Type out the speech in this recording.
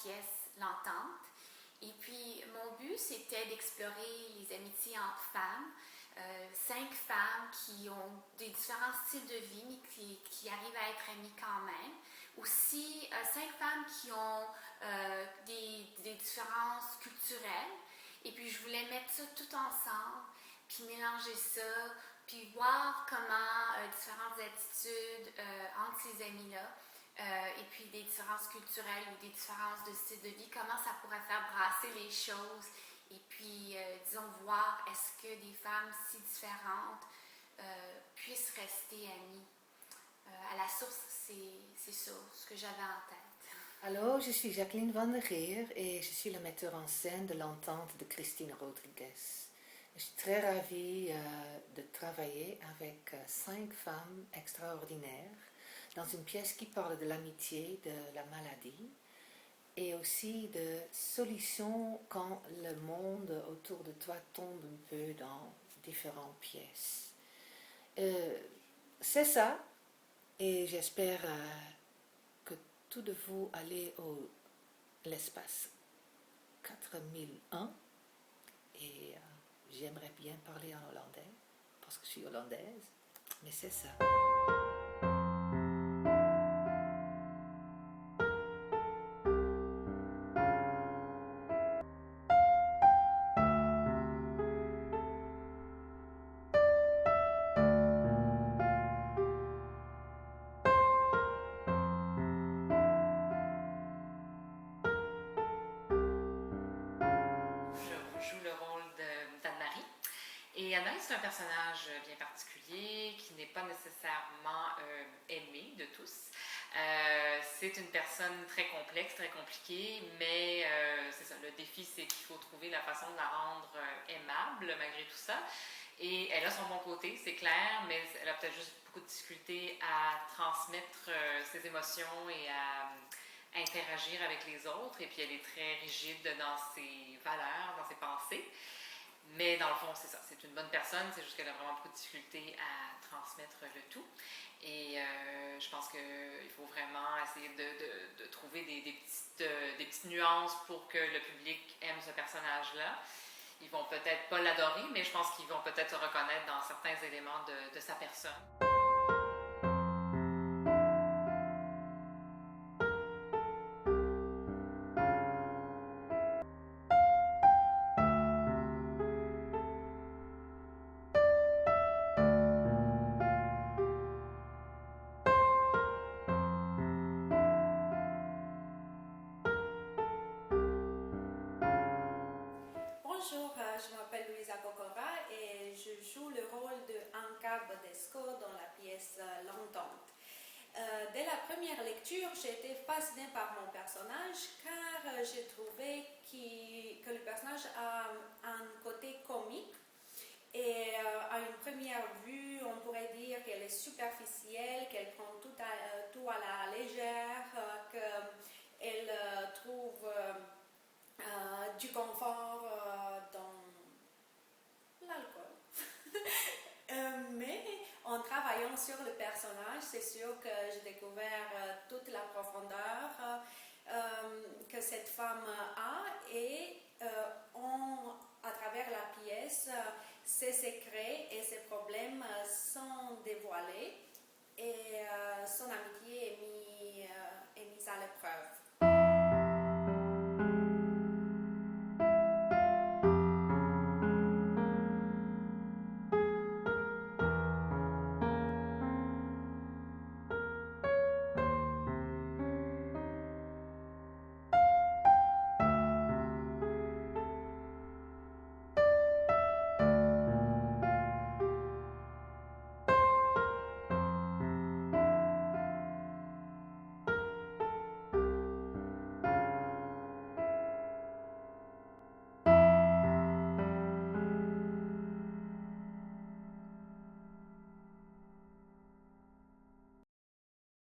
pièce L'Entente. Et puis, mon but, c'était d'explorer les amitiés entre femmes. 5 femmes qui ont des différents styles de vie, mais qui arrivent à être amies quand même. Aussi, 5 femmes qui ont des différences culturelles. Et puis, je voulais mettre ça tout ensemble, puis mélanger ça, puis voir comment différentes attitudes entre ces amis-là, et puis des différences culturelles ou des différences de style de vie, comment ça pourrait faire brasser les choses et puis, disons, voir est-ce que des femmes si différentes puissent rester amies. À la source, c'est ça, ce que j'avais en tête. Alors, je suis Jacqueline Van der Geer et je suis la metteur en scène de L'Entente de Christine Rodriguez. Je suis très ravie de travailler avec 5 femmes extraordinaires dans une pièce qui parle de l'amitié, de la maladie et aussi de solutions quand le monde autour de toi tombe un peu dans différentes pièces. C'est ça, et j'espère que tous de vous allez au l'espace 4001 et j'aimerais bien parler en hollandais parce que je suis hollandaise, mais c'est ça. Et Anna, c'est un personnage bien particulier qui n'est pas nécessairement aimé de tous. C'est une personne très complexe, très compliquée, mais c'est ça, le défi, c'est qu'il faut trouver la façon de la rendre aimable malgré tout ça. Et elle a son bon côté, c'est clair, mais elle a peut-être juste beaucoup de difficultés à transmettre ses émotions et à interagir avec les autres. Et puis elle est très rigide dans ses valeurs, dans ses pensées. Mais dans le fond, c'est ça, c'est une bonne personne, c'est juste qu'elle a vraiment beaucoup de difficultés à transmettre le tout. Et je pense qu'il faut vraiment essayer de trouver des petites nuances pour que le public aime ce personnage-là. Ils vont peut-être pas l'adorer, mais je pense qu'ils vont peut-être se reconnaître dans certains éléments de sa personne. Bonjour, je m'appelle Luisa Bocora et je joue le rôle de Anka Bodesco dans la pièce L'Entente. Dès la première lecture, j'ai été fascinée par mon personnage car j'ai trouvé que le personnage a un côté comique et à une première vue, on pourrait dire qu'elle est superficielle, qu'elle prend tout à la légère, qu'elle trouve du confort dans l'alcool. Mais en travaillant sur le personnage, c'est sûr que j'ai découvert toute la profondeur que cette femme a et à travers la pièce, ses secrets et ses problèmes sont dévoilés et son amitié est mise à l'épreuve.